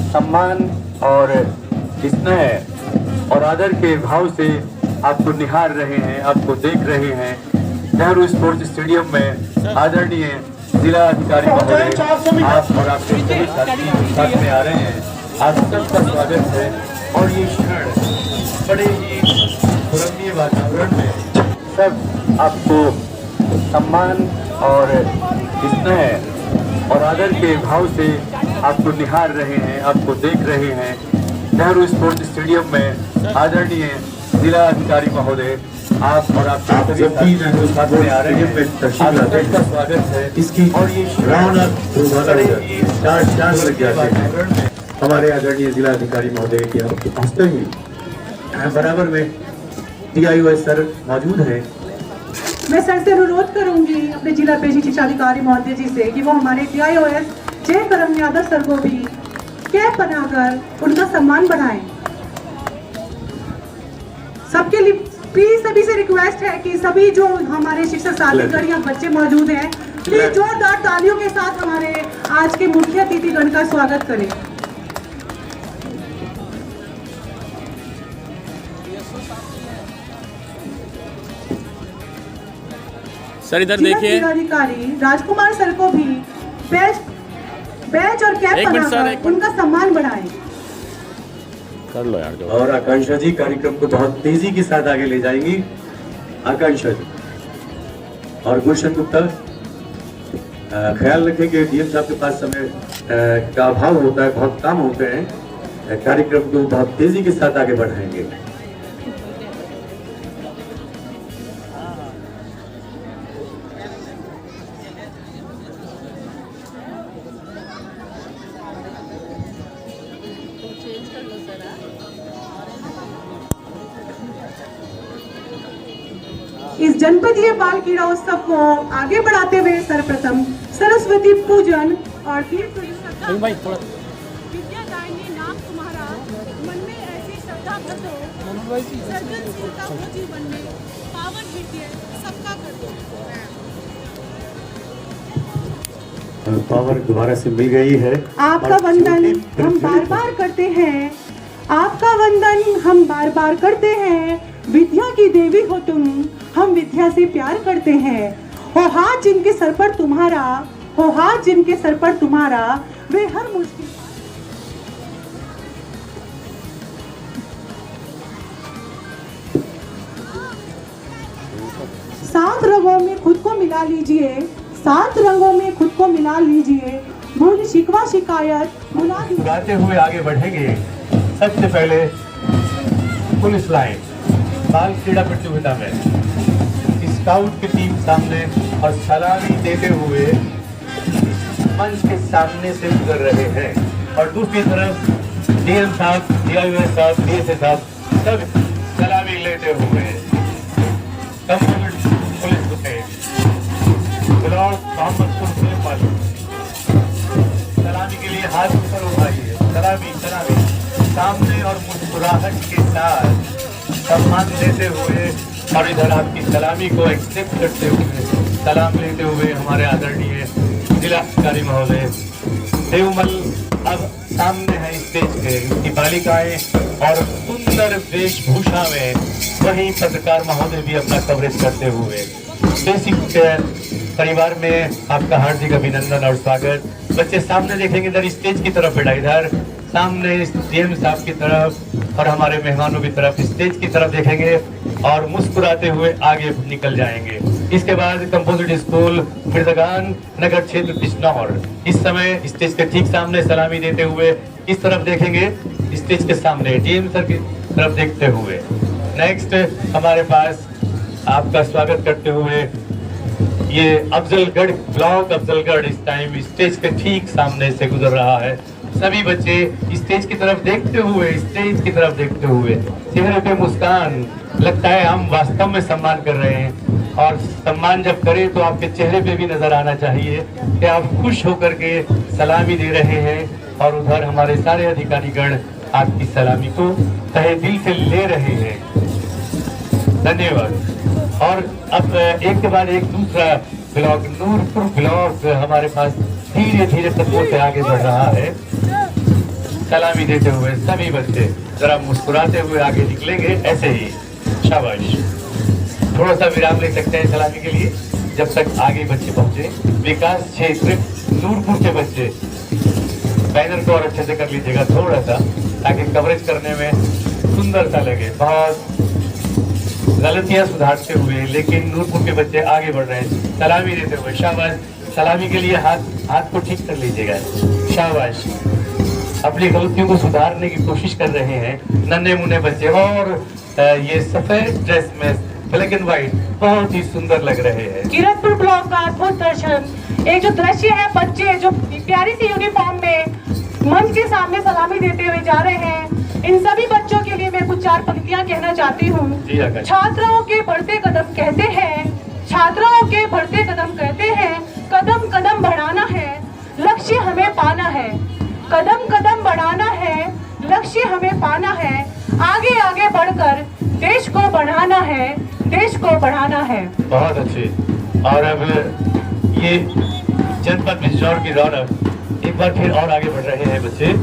सम्मान और स्नेह और आदर के भाव से आपको निहार रहे हैं, आपको देख रहे हैं। नेहरू स्पोर्ट्स स्टेडियम में आदरणीय जिला अधिकारी महोदय आप और आपके सभी साथी साथ में आ रहे हैं। आप सबका स्वागत है और ये क्षण बड़े ही रमणीय वातावरण में सब आपको सम्मान और स्नेह और आदर के भाव से आपको निहार रहे हैं, आपको देख रहे हैं। नेहरू स्पोर्ट्स स्टेडियम में आदरणीय जिला अधिकारी महोदय आप और आपके सभी साथ में आ रहे हैं। आप सबका स्वागत है इसकी और ये रौनक चार लग जाते हैं। हमारे आदरणीय जिला अधिकारी महोदय की आपके पहुँचते ही बराबर में TIOS सर मौजूद हैं। मैं सर से अनुरोध करूंगी अपने जिला पेशी शिक्षा अधिकारी महोदय जी से कि वो हमारे TIOS जय करम यादव सर को भी कैप बनाकर उनका सम्मान बढ़ाएं। सबके लिए प्लीज सभी से रिक्वेस्ट है कि सभी जो हमारे शिक्षक साथीगण या बच्चे मौजूद हैं प्लीज जोरदार तालियों के साथ हमारे आज के मुख्य अतिथिगण का स्वागत करें। सर इधर देखिए, अधिकारी राजकुमार सर को भी बैच और कैप बनाकर उनका सम्मान बढ़ाएं। कर लो यार। और आकांक्षा जी कार्यक्रम को बहुत तेजी के साथ आगे ले जाएंगी। आकांक्षा जी और गुलशन गुप्ता ख्याल रखें कि DM साहब के पास समय का अभाव होता है, बहुत काम होते हैं। कार्यक्रम को बहुत तेजी के साथ आगे बढ़ाएंगे। इस जनपदीय बाल क्रीड़ा उत्सव को आगे बढ़ाते हुए सर्वप्रथम सरस्वती पूजन और विद्यादायिनी नाम तुम्हारा, मन में ऐसी श्रद्धा भर दो, सृजनशीलता हो जीवन में, पावन विद्या सबका कर दो। पावर दोबारा से मिल गई है। आपका वंदन हम बार बार करते हैं, आपका वंदन हम बार बार करते हैं। विद्या की देवी हो तुम, हम विद्या से प्यार करते हैं। हो हाथ जिनके सर पर तुम्हारा, हो हाथ जिनके सर पर तुम्हारा, वे हर मुश्किल सात रंगों में खुद को मिला लीजिए, सात रंगों में खुद को मिला लीजिए। भूल शिकवा शिकायत भुला गाते हुए आगे बढ़ेंगे। सबसे पहले पुलिस लाइन बाल क्रीड़ा प्रतियोगिता में स्काउट की टीम सामने और सलामी देते हुए मंच के सामने से गुजर रहे हैं और दूसरी तरफ DM साहब, TIOS साहब, DSA साहब सब सलामी लेते हुए पुलिस मोहम्मदपुर पुलिस वाले सलामी के लिए हाथ ऊपर उठाइए। सलामी सलामी सामने और मुस्कुराहट के साथ सम्मान देते हुए और इधर आपकी सलामी को एक्सेप्ट करते हुए सलाम लेते हुए हमारे आदरणीय जिला अधिकारी महोदय देवमल अब सामने है स्टेज पे। इनकी बालिकाएं और सुंदर वेशभूषा में वही पत्रकार महोदय भी अपना कवरेज करते हुए। बेसिक परिवार में आपका हार्दिक अभिनंदन और स्वागत। बच्चे सामने देखेंगे, इधर स्टेज की तरफ बेटा, इधर सामने DM साहब की तरफ और हमारे मेहमानों की तरफ स्टेज की तरफ देखेंगे और मुस्कुराते हुए आगे निकल जाएंगे। इसके बाद कंपोजिट स्कूल मिर्जागान नगर क्षेत्र बिजनौर इस समय स्टेज के ठीक सामने सलामी देते हुए इस तरफ देखेंगे, स्टेज के सामने DM सर की तरफ देखते हुए। नेक्स्ट हमारे पास आपका स्वागत करते हुए ये अफजलगढ़ ब्लॉक अफजलगढ़ इस टाइम स्टेज के ठीक सामने से गुजर रहा है। सभी बच्चे स्टेज की तरफ देखते हुए, स्टेज की तरफ देखते हुए चेहरे पे मुस्कान, लगता है हम वास्तव में सम्मान कर रहे हैं। और सम्मान जब करें तो आपके चेहरे पे भी नजर आना चाहिए कि आप खुश होकर के सलामी दे रहे हैं और उधर हमारे सारे अधिकारीगण आपकी सलामी को तहे दिल से ले रहे हैं। धन्यवाद। और अब एक के बाद एक दूसरा ब्लॉक नूरपुर ब्लॉक हमारे पास धीरे धीरे कदमों से आगे बढ़ रहा है। सलामी देते हुए सभी बच्चे जरा मुस्कुराते हुए आगे निकलेंगे, ऐसे ही। शाबाश। थोड़ा सा विराम ले सकते हैं सलामी के लिए जब तक आगे बच्चे पहुंचे। विकास क्षेत्र नूरपुर के बच्चे, बैनर को और अच्छे से कर लीजिएगा थोड़ा सा, ताकि कवरेज करने में सुंदर सा लगे। बहुत गलतियां सुधारते हुए लेकिन नूरपुर के बच्चे आगे बढ़ रहे हैं, सलामी देते हुए। शाबाश। सलामी के लिए हाथ को ठीक कर लीजिएगा। शाबाश। अपनी गलतियों को सुधारने की कोशिश कर रहे हैं नन्हे मुन्ने बच्चे, और ये सफेद ड्रेस में ब्लैक एंड व्हाइट बहुत ही सुंदर लग रहे हैं। किरतपुर ब्लॉक का अद्भुत दर्शन, एक जो दृश्य है, बच्चे जो प्यारी सी यूनिफॉर्म में मंच के सामने सलामी देते हुए जा रहे हैं। इन सभी बच्चों के लिए मैं कुछ 4 पंक्तियां कहना चाहती हूँ। छात्राओं के बढ़ते कदम कहते हैं, छात्राओं के बढ़ते कदम कहते हैं, कदम कदम बढ़ाना है, लक्ष्य हमें पाना है, कदम कदम बढ़ाना है, लक्ष्य हमें पाना है, आगे आगे बढ़कर देश को बढ़ाना है, देश को बढ़ाना है। बहुत अच्छे। और अब ये जनपद बिजनौर की रौनक एक बार फिर और आगे बढ़ रहे हैं बच्चे,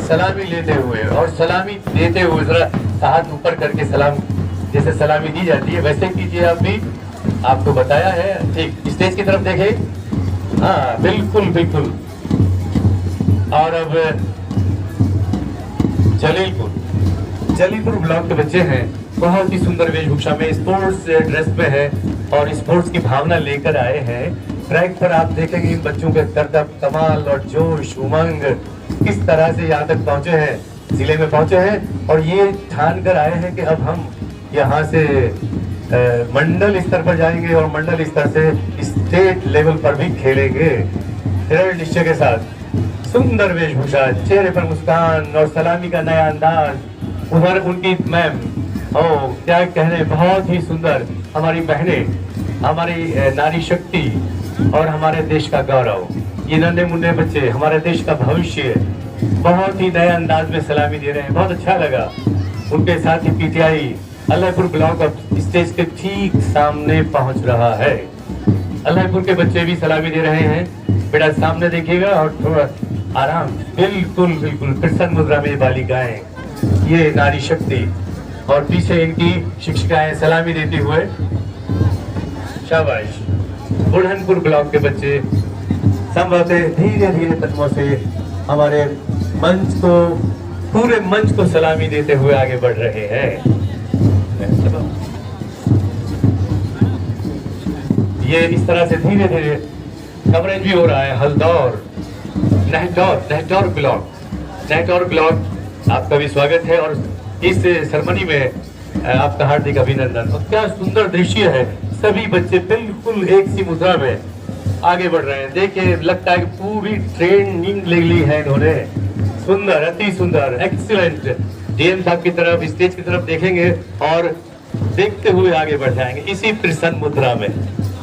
सलामी लेते हुए और सलामी देते हुए। जरा हाथ ऊपर करके सलाम, जैसे सलामी दी जाती है वैसे कीजिए आप भी, आपको बताया है। ठीक, स्टेज की तरफ देखें। हाँ बिल्कुल बिल्कुल। और अब जलीलपुर ब्लॉक के बच्चे हैं, बहुत ही सुंदर वेशभूषा में, स्पोर्ट्स ड्रेस में है और स्पोर्ट्स की भावना लेकर आए हैं। ट्रैक पर आप देखेंगे इन बच्चों के करतब, कमाल और जोश उमंग किस तरह से यहाँ तक पहुँचे हैं, जिले में पहुँचे हैं और ये ठान कर आए हैं कि अब हम यहाँ से मंडल स्तर पर जाएंगे और मंडल स्तर से स्टेट लेवल पर भी खेलेंगे। दृढ़ निश्चय के साथ, सुंदर वेशभूषा, चेहरे पर मुस्कान और सलामी का नया अंदाज। उधर उनकी मैम, ओ क्या कहने, बहुत ही सुंदर। हमारी बहनें, हमारी नारी शक्ति और हमारे देश का गौरव, ये नन्हे मुन्ने बच्चे हमारे देश का भविष्य बहुत ही नए अंदाज में सलामी दे रहे हैं। बहुत अच्छा लगा। उनके साथ ही पीटीआई अल्लाहपुर ब्लॉक अब स्टेज के ठीक सामने पहुंच रहा है। अल्लाहपुर के बच्चे भी सलामी दे रहे हैं। बेटा सामने देखिएगा और थोड़ा आराम। बिल्कुल बिल्कुल प्रसन्न मुद्रा में बालिकाएं, ये नारी शक्ति, और पीछे इनकी शिक्षिकाएं सलामी देते हुए। शाबाश। बुढ़नपुर ब्लॉक के बच्चे संभवतः धीरे धीरे कदमों से हमारे मंच को, पूरे मंच को सलामी देते हुए आगे बढ़ रहे हैं। ये इस तरह से धीरे धीरे कवरेज भी हो रहा है। हल्दौर, नहटौर ब्लॉक आपका भी स्वागत है और इस सेरेमनी में आपका हार्दिक अभिनंदन। और क्या सुंदर दृश्य है, सभी बच्चे बिल्कुल एक सी मुद्रा में आगे बढ़ रहे हैं। देखिए लगता है कि पूरी ट्रेनिंग ले ली है इन्होंने। सुंदर, अति सुंदर, एक्सीलेंट। डीएम साहब की तरफ, स्टेज की तरफ देखेंगे और देखते हुए आगे बढ़ जाएंगे इसी प्रसन्न मुद्रा में।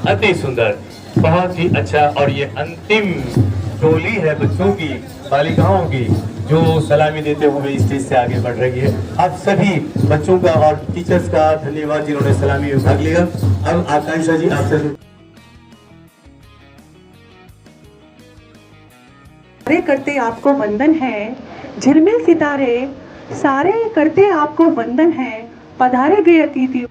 अति सुंदर, बहुत ही अच्छा। और ये अंतिम टोली है बच्चों की, बालिकाओं की, जो सलामी देते हुए स्टेज से आगे बढ़ रही है। आप सभी बच्चों का और टीचर्स का धन्यवाद जिन्होंने सलामी में भाग लिया। अब आकांक्षा जी आपसे करते आपको वंदन है। झिलमिल सितारे सारे करते आपको वंदन है। पधारे गए अतिथि।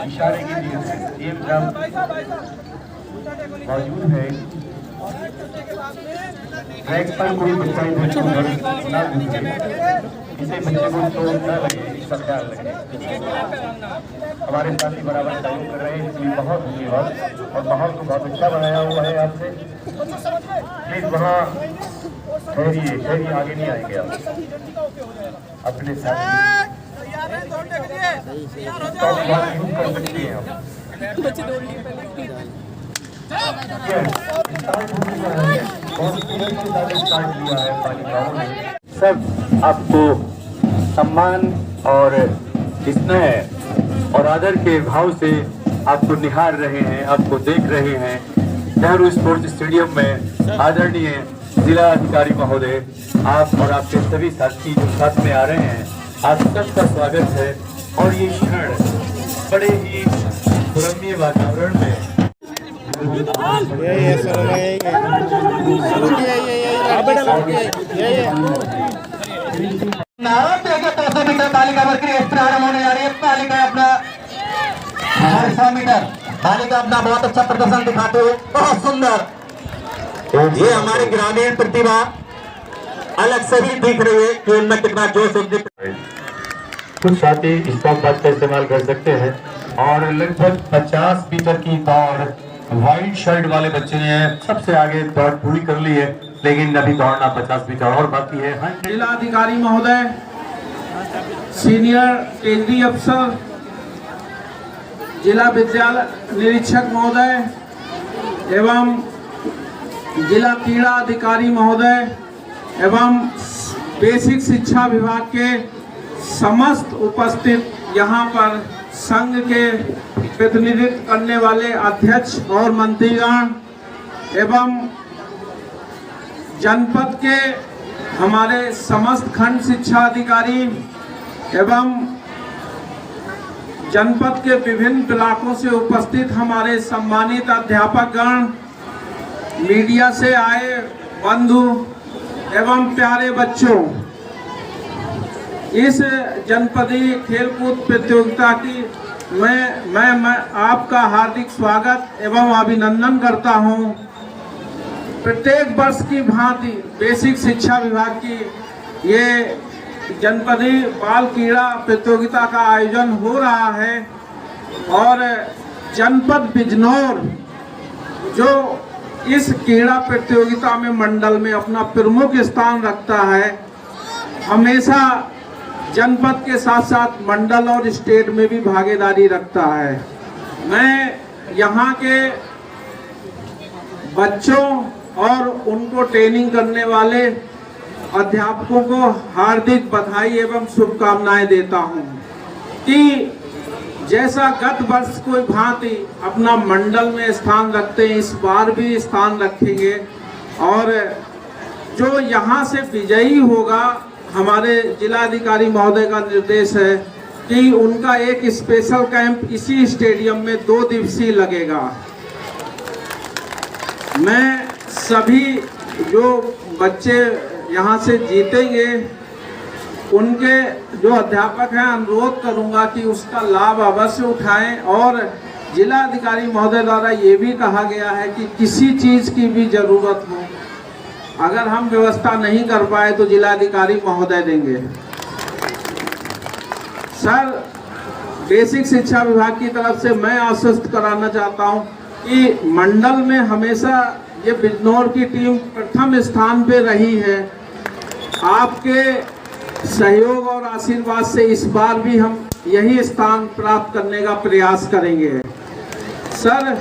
इशारे के लिए एक ड्रम मौजूद है। ट्रैक पर कोई बच्चा इसे बच्चे को चोट न लगे, इसका ख्याल रखें। हमारे साथी बराबर सहयोग कर रहे हैं, इसलिए बहुत धन्यवाद। और माहौल को बहुत अच्छा बनाया हुआ है आपसे। प्लीज वहाँ ठहरिए, आगे नहीं आएंगे आप अपने साथ कर सकते हैं आप। सब आपको सम्मान और स्नेह और आदर के भाव से आपको निहार रहे हैं, आपको देख रहे हैं। नेहरू स्पोर्ट्स स्टेडियम में आदरणीय जिला अधिकारी महोदय, आप और आपके सभी साथी जो साथ में आ रहे हैं, आप सबका स्वागत है। और ये क्षण बड़े ही रम्य वातावरण में तालिका प्रारंभ होने जा रही है। तालिका अपना 100 मीटर तालिका अपना बहुत अच्छा प्रदर्शन दिखाते हुए बहुत सुंदर, ये हमारी ग्रामीण प्रतिभा अलग से भी दिख रही है कि उनमें कितना जोश उद्दीप। कुछ साथी स्टॉप वॉच का इस्तेमाल कर सकते हैं। और लगभग 50 मीटर की दौड़ व्हाइट शर्ट वाले बच्चे ने सबसे आगे दौड़ पूरी कर ली है, लेकिन अभी दौड़ना 50 मीटर और बाकी है। जिला अधिकारी महोदय, सीनियर केंद्रीय अफसर, जिला विद्यालय निरीक्षक महोदय एवं जिला क्रीड़ा अधिकारी महोदय एवं बेसिक शिक्षा विभाग के समस्त उपस्थित यहाँ पर संघ के प्रतिनिधित्व करने वाले अध्यक्ष और मंत्रीगण एवं जनपद के हमारे समस्त खंड शिक्षा अधिकारी एवं जनपद के विभिन्न ब्लॉकों से उपस्थित हमारे सम्मानित अध्यापकगण, मीडिया से आए बंधु एवं प्यारे बच्चों, इस जनपदीय खेलकूद प्रतियोगिता की मैं आपका हार्दिक स्वागत एवं अभिनंदन करता हूं। प्रत्येक वर्ष की भांति बेसिक शिक्षा विभाग की ये जनपदीय बाल क्रीड़ा प्रतियोगिता का आयोजन हो रहा है और जनपद बिजनौर जो इस क्रीड़ा प्रतियोगिता में मंडल में अपना प्रमुख स्थान रखता है, हमेशा जनपद के साथ साथ मंडल और स्टेट में भी भागीदारी रखता है। मैं यहाँ के बच्चों और उनको ट्रेनिंग करने वाले अध्यापकों को हार्दिक बधाई एवं शुभकामनाएं देता हूँ कि जैसा गत वर्ष कोई भांति अपना मंडल में स्थान रखते हैं, इस बार भी स्थान रखेंगे। और जो यहाँ से विजयी होगा, हमारे जिलाधिकारी महोदय का निर्देश है कि उनका एक स्पेशल कैंप इसी स्टेडियम में 2 दिवसीय लगेगा। मैं सभी जो बच्चे यहाँ से जीतेंगे उनके जो अध्यापक हैं अनुरोध करूँगा कि उसका लाभ अवश्य उठाएं। और जिलाधिकारी महोदय द्वारा ये भी कहा गया है कि किसी चीज़ की भी ज़रूरत हो, अगर हम व्यवस्था नहीं कर पाए तो जिलाधिकारी महोदय देंगे। सर, बेसिक शिक्षा विभाग की तरफ से मैं आश्वस्त कराना चाहता हूं कि मंडल में हमेशा ये बिजनौर की टीम प्रथम स्थान पे रही है। आपके सहयोग और आशीर्वाद से इस बार भी हम यही स्थान प्राप्त करने का प्रयास करेंगे। सर,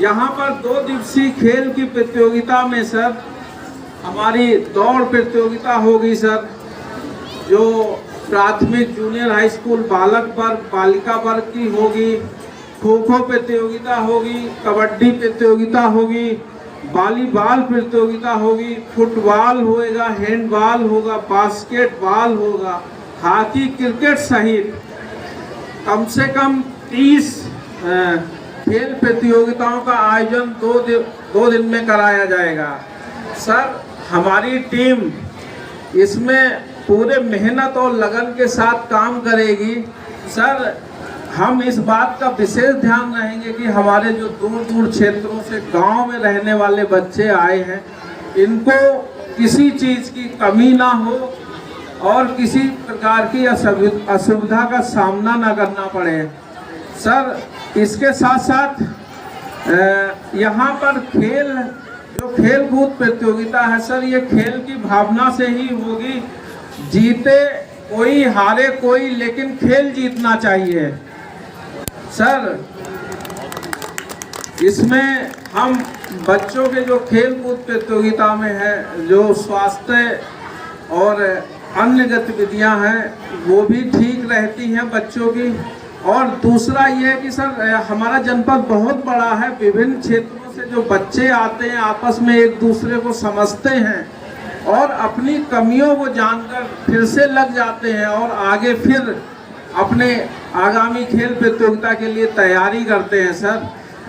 यहाँ पर 2 दिवसीय खेल की प्रतियोगिता में सर हमारी दौड़ प्रतियोगिता होगी सर, जो प्राथमिक जूनियर हाई स्कूल बालक वर्ग बालिका वर्ग की होगी, खो खो प्रतियोगिता होगी, कबड्डी प्रतियोगिता होगी, वॉलीबॉल प्रतियोगिता होगी, फुटबॉल होएगा, हैंडबॉल होगा, बास्केटबॉल होगा, हॉकी, क्रिकेट सहित कम से कम 30 खेल प्रतियोगिताओं का आयोजन 2 दिन में कराया जाएगा। सर हमारी टीम इसमें पूरे मेहनत और लगन के साथ काम करेगी। सर हम इस बात का विशेष ध्यान रहेंगे कि हमारे जो दूर दूर क्षेत्रों से गांव में रहने वाले बच्चे आए हैं, इनको किसी चीज़ की कमी ना हो और किसी प्रकार की असुविधा का सामना ना करना पड़े। सर इसके साथ साथ यहाँ पर खेल कूद प्रतियोगिता है सर, ये खेल की भावना से ही होगी। जीते कोई हारे कोई, लेकिन खेल जीतना चाहिए। सर इसमें हम बच्चों के जो खेल कूद प्रतियोगिता में है, जो स्वास्थ्य और अन्य गतिविधियां हैं वो भी ठीक रहती हैं बच्चों की। और दूसरा ये है कि सर हमारा जनपद बहुत बड़ा है, विभिन्न क्षेत्रों से जो बच्चे आते हैं आपस में एक दूसरे को समझते हैं और अपनी कमियों को जानकर फिर से लग जाते हैं और आगे फिर अपने आगामी खेल प्रतियोगिता के लिए तैयारी करते हैं सर।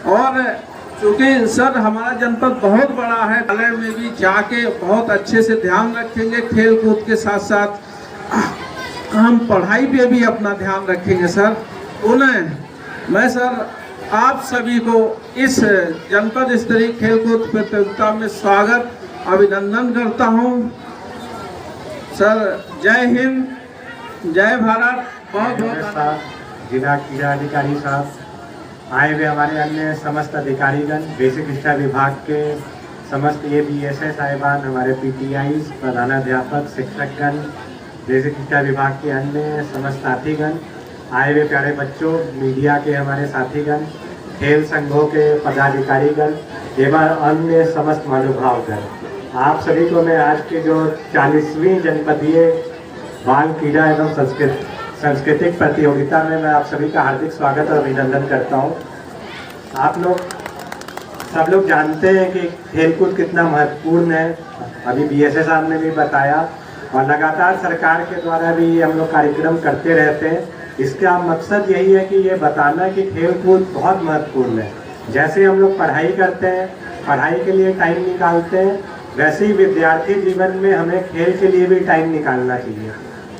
और चूँकि सर हमारा जनपद बहुत बड़ा है, विद्यालय में भी जाके बहुत अच्छे से ध्यान रखेंगे, खेल कूद के साथ साथ हम पढ़ाई पे भी अपना ध्यान रखेंगे सर। उन्हें मैं सर आप सभी को इस जनपद स्तरीय खेल कूद प्रतियोगिता में स्वागत अभिनंदन करता हूँ। सर जय हिंद, जय भारत। बहुत बहुत जिला क्रीड़ा अधिकारी साहब, आए हुए हमारे अन्य समस्त अधिकारीगण, बेसिक शिक्षा विभाग के समस्त ABSA साहिबान, हमारे PTI, प्रधानाध्यापक, शिक्षकगण, बेसिक शिक्षा विभाग के अन्य समस्त साथीगण, आए हुए प्यारे बच्चों, मीडिया के हमारे साथीगण, खेल संघों के पदाधिकारीगण एवं अन्य समस्त महानुभावगण, आप सभी को मैं आज के जो 40वीं जनपदीय बाल क्रीड़ा एवं सांस्कृतिक प्रतियोगिता में मैं आप सभी का हार्दिक स्वागत और अभिनंदन करता हूं। आप लोग सब लोग जानते हैं कि खेलकूद कितना महत्वपूर्ण है, अभी BSA साहब ने भी बताया, और लगातार सरकार के द्वारा भी हम लोग कार्यक्रम करते रहते हैं। इसका मकसद यही है कि ये बताना कि खेलकूद बहुत महत्वपूर्ण है। जैसे हम लोग पढ़ाई करते हैं, पढ़ाई के लिए टाइम निकालते हैं, वैसे ही विद्यार्थी जीवन में हमें खेल के लिए भी टाइम निकालना चाहिए।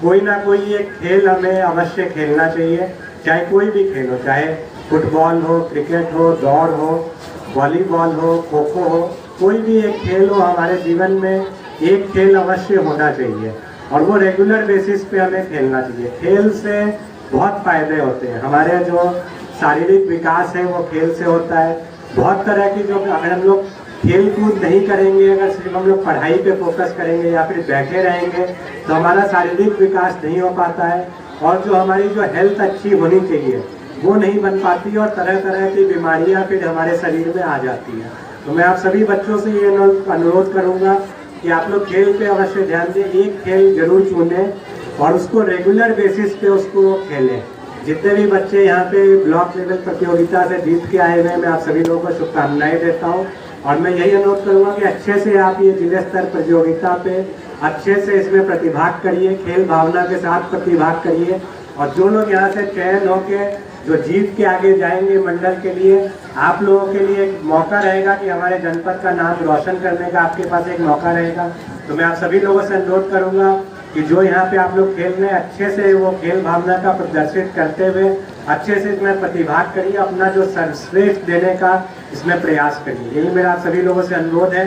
कोई ना कोई एक खेल हमें अवश्य खेलना चाहिए, चाहे कोई भी खेल हो, चाहे फुटबॉल हो, क्रिकेट हो, दौड़ हो, वॉलीबॉल हो, खो खो हो, कोई भी एक खेल हो, हमारे जीवन में एक खेल अवश्य होना चाहिए और वो रेगुलर बेसिस पे हमें खेलना चाहिए। खेल से बहुत फायदे होते हैं, हमारे जो शारीरिक विकास है वो खेल से होता है। बहुत तरह की जो अगर हम लोग खेल कूद नहीं करेंगे, अगर सिर्फ हम लोग पढ़ाई पे फोकस करेंगे या फिर बैठे रहेंगे तो हमारा शारीरिक विकास नहीं हो पाता है और जो हमारी जो हेल्थ अच्छी होनी चाहिए वो नहीं बन पाती और तरह तरह की बीमारियां फिर हमारे शरीर में आ जाती हैं। तो मैं आप सभी बच्चों से ये अनुरोध करूँगा कि आप लोग खेल पे अवश्य ध्यान दें, एक खेल जरूर चुनें और उसको रेगुलर बेसिस पे उसको खेलें। जितने भी बच्चे यहाँ पे ब्लॉक लेवल प्रतियोगिता से जीत के आए हुए हैं, मैं आप सभी लोगों को शुभकामनाएं देता हूँ और मैं यही अनुरोध करूँगा कि अच्छे से आप ये जिले स्तर प्रतियोगिता पे अच्छे से इसमें प्रतिभाग करिए, खेल भावना के साथ प्रतिभाग करिए और जो लोग यहाँ से चयन होके जो जीत के आगे जाएंगे मंडल के लिए, आप लोगों के लिए एक मौका रहेगा कि हमारे जनपद का नाम रोशन करने का आपके पास एक मौका रहेगा। तो मैं आप सभी लोगों से अनुरोध करूँगा कि जो यहाँ पे आप लोग खेल रहे हैं अच्छे से वो खेल भावना का प्रदर्शित करते हुए अच्छे से इसमें प्रतिभाग करिए, अपना जो सर्वश्रेष्ठ देने का इसमें प्रयास करिए। यही मेरा आप सभी लोगों से अनुरोध है।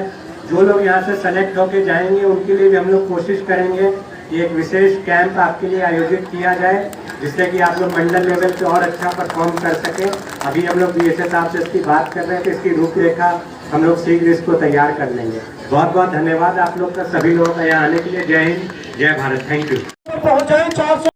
जो लोग यहाँ से सेलेक्ट होके जाएंगे उनके लिए भी हम लोग कोशिश करेंगे कि एक विशेष कैंप आपके लिए आयोजित किया जाए जिससे कि आप लोग मंडल लेवल पे और अच्छा परफॉर्म कर सकें। अभी हम लोग BSA साहब से इसकी बात कर रहे हैं तो इसकी रूपरेखा हम लोग शीघ्र इसको तैयार कर लेंगे। बहुत बहुत धन्यवाद आप लोग का, सभी लोगों का यहाँ आने के लिए। जय हिंद, जय भारत, थैंक यू।